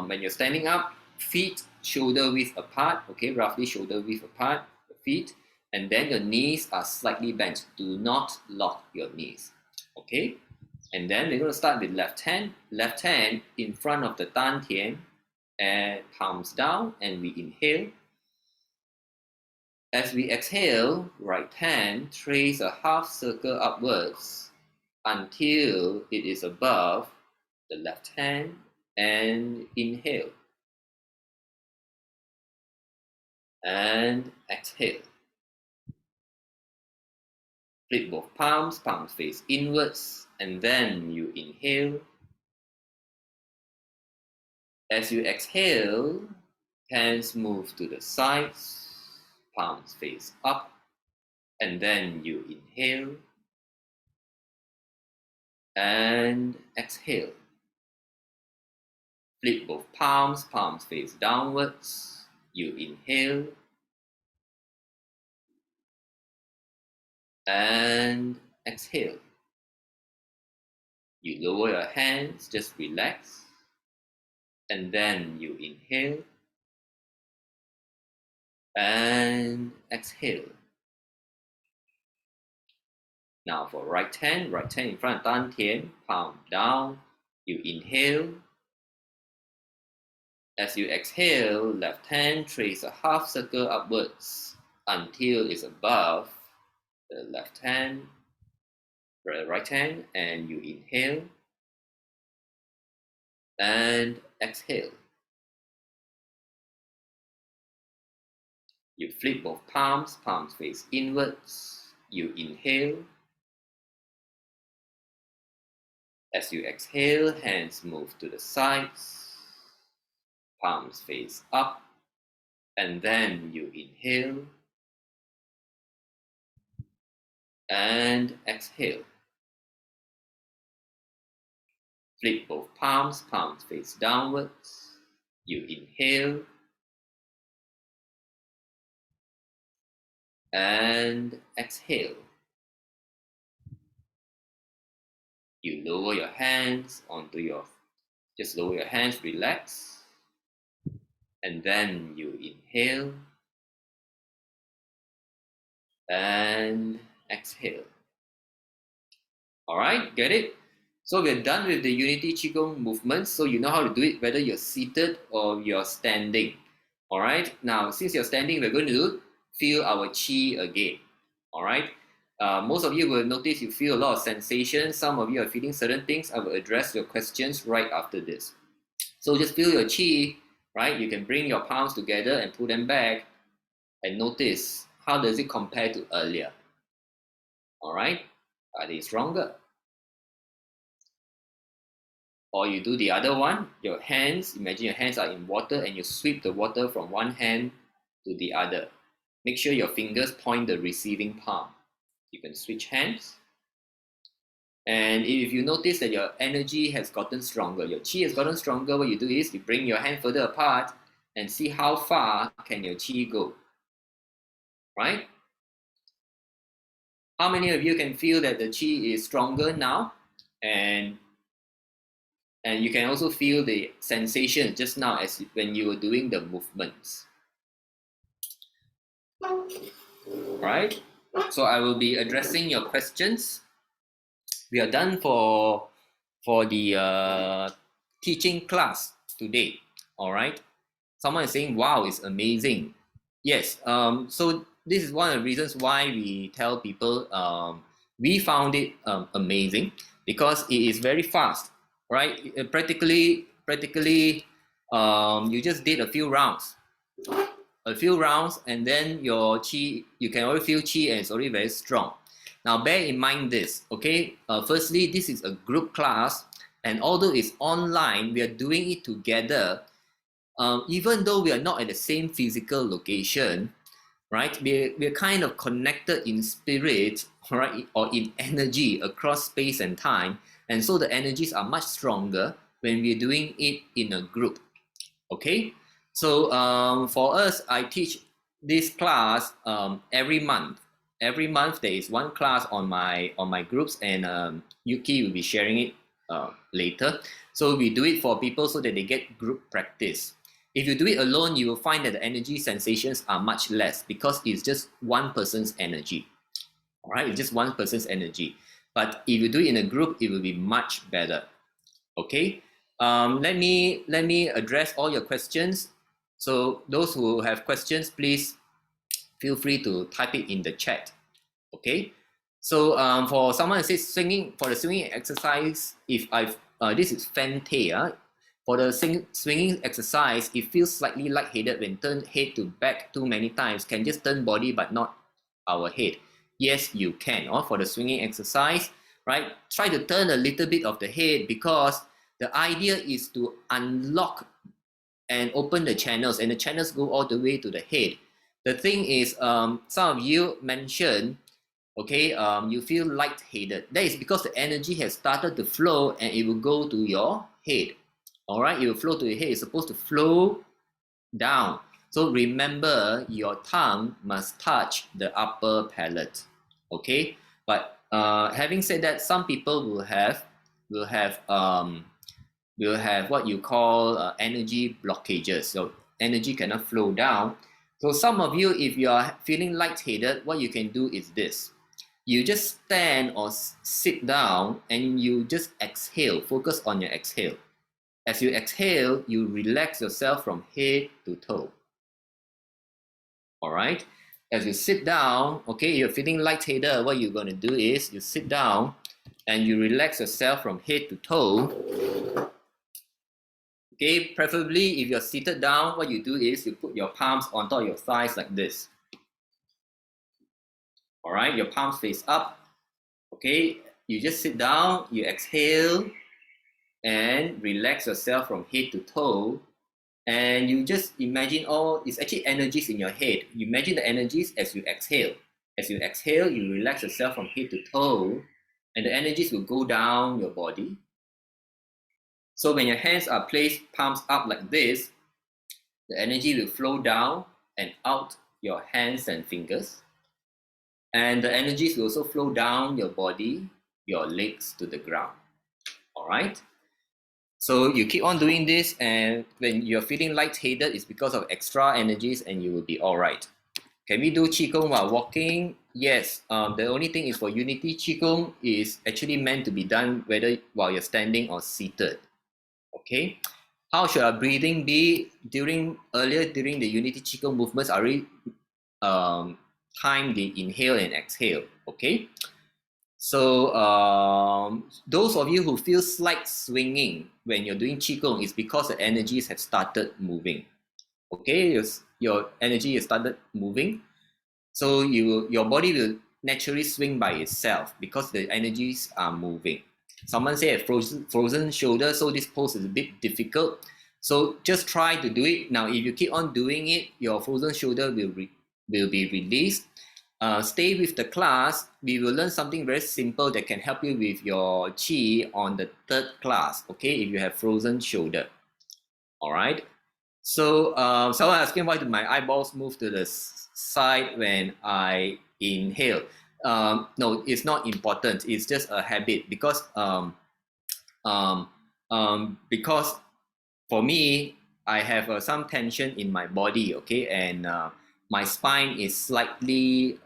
when you're standing up, feet shoulder width apart, okay, roughly shoulder width apart, the feet, and then your knees are slightly bent. Do not lock your knees, okay? And then we're going to start with left hand in front of the Dan Tian, and palms down, and we inhale. As we exhale, right hand trace a half circle upwards until it is above the left hand, and inhale. And exhale. Flip both palms, palms face inwards, and then you inhale. As you exhale, hands move to the sides, palms face up, and then you inhale and exhale. Flip both palms, palms face downwards, you inhale and exhale. You lower your hands, just relax, and then you inhale and exhale. Now for right hand in front of Dan Tian, palm down, you inhale. As you exhale, left hand trace a half circle upwards until it's above the left hand, right hand, and you inhale and exhale. You flip both palms, palms face inwards, you inhale. As you exhale, hands move to the sides, palms face up, and then you inhale and exhale. Flip both palms, palms face downwards, you inhale and exhale. You lower your hands onto just lower your hands, relax, and then you inhale and exhale. All right, get it? So we're done with the Unity Qigong movements. So you know how to do it, whether you're seated or you're standing. All right, now since you're standing, we're going to feel our Qi again. All right, most of you will notice you feel a lot of sensations. Some of you are feeling certain things. I will address your questions right after this. So just feel your Qi, right? You can bring your palms together and pull them back and notice how does it compare to earlier. All right, are they stronger? Or you do the other one, your hands, imagine your hands are in water and you sweep the water from one hand to the other. Make sure your fingers point the receiving palm. You can switch hands. And if you notice that your energy has gotten stronger, your Qi has gotten stronger, what you do is you bring your hand further apart and see how far can your Qi go, right? How many of you can feel that the Qi is stronger now? And you can also feel the sensation just now as when you were doing the movements. Right? So I will be addressing your questions. We are done for the teaching class today. All right. Someone is saying, "Wow, it's amazing." Yes. So this is one of the reasons why we tell people we found it amazing because it is very fast. Right? Practically, you just did a few rounds, and then your Qi, you can already feel Qi, and it's already very strong. Now, bear in mind this, okay? Firstly, this is a group class, and although it's online, we are doing it together. even though we are not at the same physical location, right? We're kind of connected in spirit, right, or in energy across space and time, and so the energies are much stronger when we're doing it in a group. Okay, so for us, I teach this class every month. Every month there is one class on my groups, and Yuki will be sharing it later. So we do it for people so that they get group practice. If you do it alone, you will find that the energy sensations are much less because it's just one person's energy. All right, it's just one person's energy. But if you do it in a group, it will be much better. Okay, let me address all your questions. So those who have questions, please feel free to type it in the chat. Okay, so for someone who says swinging, for the swinging exercise, if I've this is Fante, for the swinging exercise, it feels slightly lightheaded when turn head to back too many times. Can just turn body but not our head. Yes, you can. Or for the swinging exercise, right? Try to turn a little bit of the head because the idea is to unlock and open the channels, and the channels go all the way to the head. The thing is, some of you mentioned, okay, you feel lightheaded. That is because the energy has started to flow and it will go to your head. All right, it will flow to your head. It's supposed to flow down. So remember, your tongue must touch the upper palate. Okay, but having said that, some people will have what you call energy blockages. So energy cannot flow down. So some of you, if you are feeling lightheaded, what you can do is this. You just stand or sit down and you just exhale. Focus on your exhale. As you exhale, you relax yourself from head to toe. All right. As you sit down, okay, you're feeling lightheaded. What you're going to do is you sit down and you relax yourself from head to toe. Okay, preferably if you're seated down, what you do is you put your palms on top of your thighs like this. All right, your palms face up. Okay, you just sit down, you exhale, and relax yourself from head to toe. And you just imagine it's actually energies in your head. You imagine the energies as you exhale. As you exhale, you relax yourself from head to toe, and the energies will go down your body. So when your hands are placed palms up like this, the energy will flow down and out your hands and fingers. And the energies will also flow down your body, your legs to the ground. All right? So you keep on doing this, and when you're feeling lightheaded, it's because of extra energies and you will be all right. Can we do Qigong while walking? Yes. The only thing is for Unity Qigong is actually meant to be done whether while you're standing or seated. Okay? How should our breathing be? Earlier during the Unity Qigong movements, I already time the inhale and exhale. Okay? So those of you who feel slight swinging when you're doing Qigong is because the energies have started moving. Okay, your energy has started moving. So your body will naturally swing by itself because the energies are moving. Someone say a frozen shoulder, so this pose is a bit difficult. So just try to do it. Now, if you keep on doing it, your frozen shoulder will be released. Stay with the class. We will learn something very simple that can help you with your Qi on the third class, okay, if you have frozen shoulder. All right. So someone asking why do my eyeballs move to the side when I inhale. No, it's not important. It's just a habit because for me, I have some tension in my body, okay, and my spine is slightly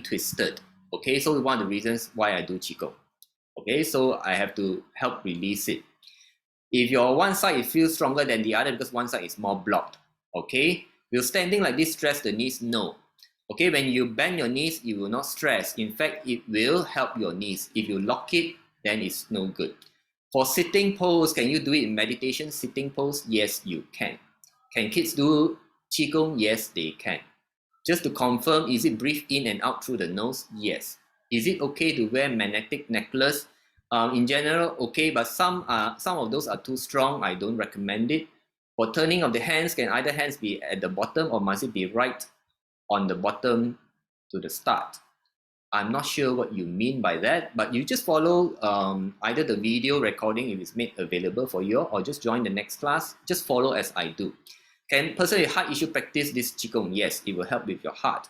twisted, okay. So one of the reasons why I do Qigong, okay. So I have to help release it. If your one side feels stronger than the other because one side is more blocked, okay. Will standing like this stress the knees? No. Okay, when you bend your knees, you will not stress. In fact, it will help your knees. If you lock it, then it's no good. For sitting pose, can you do it in meditation? Sitting pose? Yes, you can. Can kids do Qigong? Yes, they can. Just to confirm, is it breathe in and out through the nose? Yes. Is it okay to wear magnetic necklace? In general, okay, but some of those are too strong. I don't recommend it. For turning of the hands, can either hands be at the bottom or must it be right on the bottom to the start? I'm not sure what you mean by that, but you just follow either the video recording if it's made available for you, or just join the next class. Just follow as I do. Can person with heart issue practice this Qigong? Yes, it will help with your heart.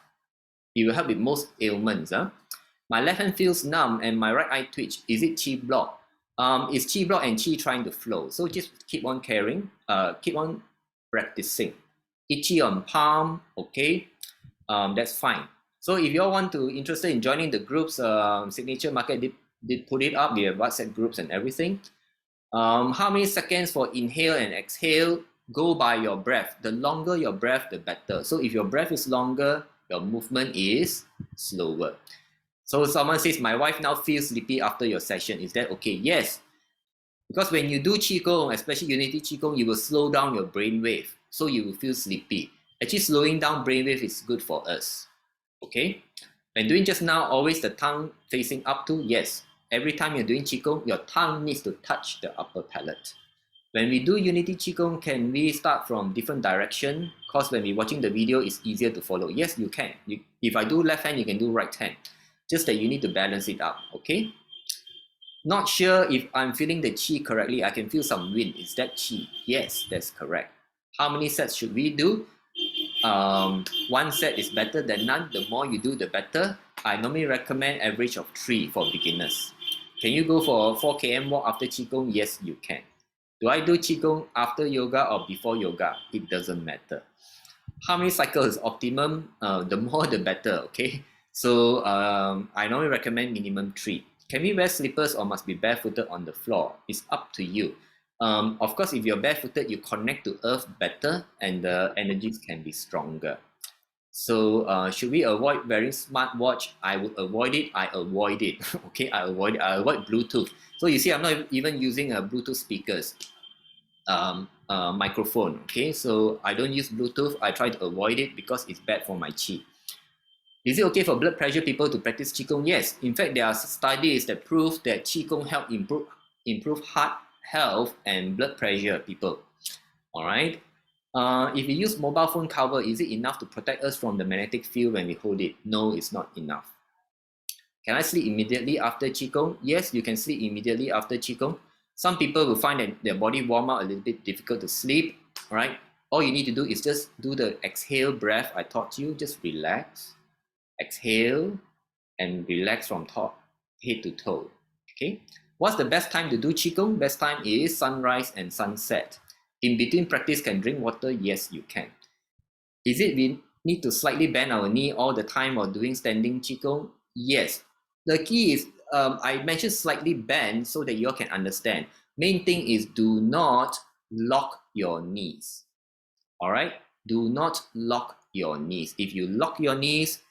It will help with most ailments. My left hand feels numb and my right eye twitch. Is it Qi block? It's Qi block and Qi trying to flow. So just keep on caring, keep on practicing. Itchy on palm, okay, that's fine. So if you all want to interested in joining the groups, Signature Market did put it up. We have WhatsApp groups and everything. How many seconds for inhale and exhale? Go by your breath. The longer your breath, the better. So if your breath is longer, your movement is slower. So someone says, my wife now feels sleepy after your session. Is that okay? Yes. Because when you do Qigong, especially Unity Qigong, you will slow down your brainwave. So you will feel sleepy. Actually, slowing down brainwave is good for us. Okay? When doing just now, always the tongue facing up to? Yes. Every time you're doing Qigong, your tongue needs to touch the upper palate. When we do Unity Qigong, can we start from different direction? Because when we're watching the video, it's easier to follow. Yes, you can. If I do left hand, you can do right hand. Just that you need to balance it out, okay? Not sure if I'm feeling the Qi correctly. I can feel some wind. Is that Qi? Yes, that's correct. How many sets should we do? One set is better than none. The more you do, the better. I normally recommend average of 3 for beginners. Can you go for a 4 km walk after Qigong? Yes, you can. Do I do Qigong after yoga or before yoga? It doesn't matter. How many cycles is optimum? The more, the better, okay? So I normally recommend minimum 3. Can we wear slippers or must be barefooted on the floor? It's up to you. Of course, if you're barefooted, you connect to earth better and the energies can be stronger. So should we avoid wearing smartwatch? I would avoid it. I avoid it. Okay, I avoid it. I avoid Bluetooth. So you see, I'm not even using a Bluetooth speakers microphone. Okay, so I don't use Bluetooth. I try to avoid it because it's bad for my Qi. Is it okay for blood pressure people to practice Qigong? Yes. In fact, there are studies that prove that Qigong help improve heart health and blood pressure people. All right. If we use mobile phone cover, is it enough to protect us from the magnetic field when we hold it? No, it's not enough. Can I sleep immediately after Qigong? Yes, you can sleep immediately after Qigong. Some people will find that their body warm up a little bit difficult to sleep. All right. All you need to do is just do the exhale breath I taught you. Just relax. Exhale and relax from top, head to toe. Okay. What's the best time to do Qigong? Best time is sunrise and sunset. In between practice, can drink water? Yes, you can. Is it we need to slightly bend our knee all the time while doing standing Qigong? Yes. The key is, I mentioned slightly bend so that you all can understand. Main thing is do not lock your knees. All right? Do not lock your knees. If you lock your knees,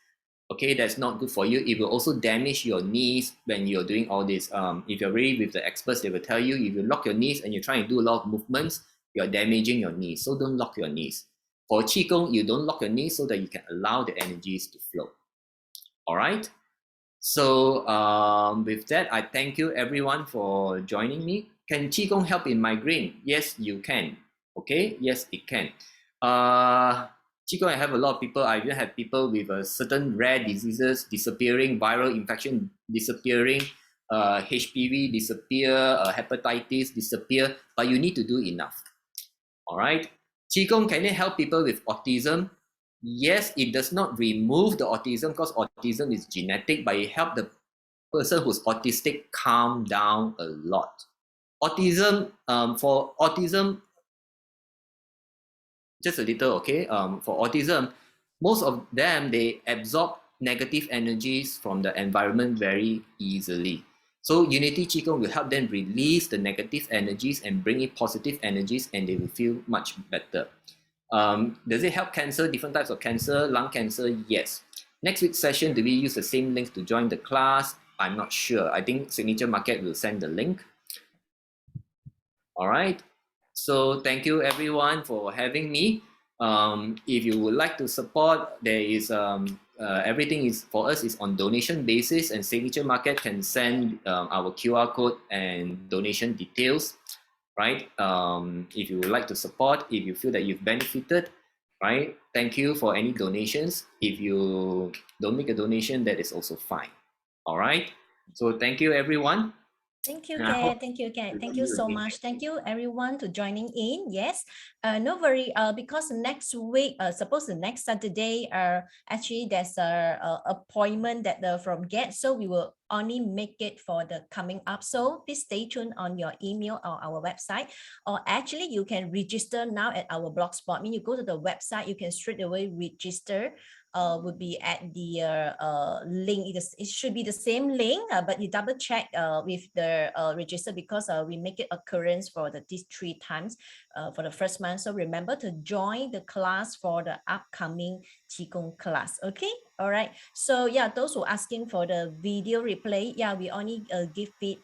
okay, that's not good for you. It will also damage your knees when you're doing all this. If you're really with the experts, they will tell you if you lock your knees and you're trying to do a lot of movements, you're damaging your knees. So don't lock your knees. For Qigong, you don't lock your knees so that you can allow the energies to flow. All right. So with that, I thank you everyone for joining me. Can Qigong help in migraine? Yes, you can. Okay. Yes, it can. Qigong, I have a lot of people. I even have people with certain rare diseases disappearing, viral infection disappearing, HPV disappear, hepatitis disappear, but you need to do enough. All right. Qigong, can it help people with autism? Yes, it does not remove the autism because autism is genetic, but it helps the person who's autistic calm down a lot. Autism, for autism, just a little, okay? For autism, most of them, they absorb negative energies from the environment very easily. So Unity Qigong will help them release the negative energies and bring in positive energies, and they will feel much better. Does it help cancer, different types of cancer, lung cancer? Yes. Next week's session, do we use the same link to join the class? I'm not sure. I think Signature Market will send the link. All right. So thank you everyone for having me. If you would like to support, there is everything is for us is on donation basis, and Signature Market can send our QR code and donation details. right? If you would like to support, if you feel that you've benefited, right? Thank you for any donations. If you don't make a donation, that is also fine. All right. So thank you, everyone. Thank you, And I hope Kat. Thank you, Kat. to Thank see you you so again much. next Thank week. you, everyone, to joining in. Yes, no worry. Because next week, suppose the next Saturday, actually there's a appointment that from Get, so we will only make it for the coming up. So please stay tuned on your email or our website, or actually you can register now at our blogspot. I mean, you go to the website, you can straight away register. Would be at the link. It should be the same link, but you double check with the register, because we make it occurrence for these 3 times for the first month. So remember to join the class for the upcoming Qigong class. Okay. All right. So yeah, those who asking for the video replay, yeah, we only give it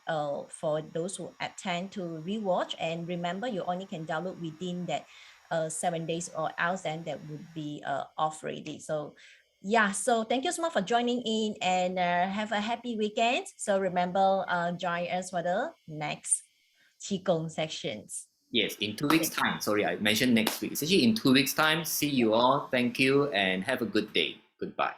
for those who attend to rewatch. And remember, you only can download within that 7 days, or else then that would be off already. So yeah, so thank you so much for joining in, and have a happy weekend. So remember, join us for the next Qigong sections. Yes, in 2 weeks' time. Sorry, I mentioned next week. It's actually in 2 weeks' time. See you all. Thank you and have a good day. Goodbye.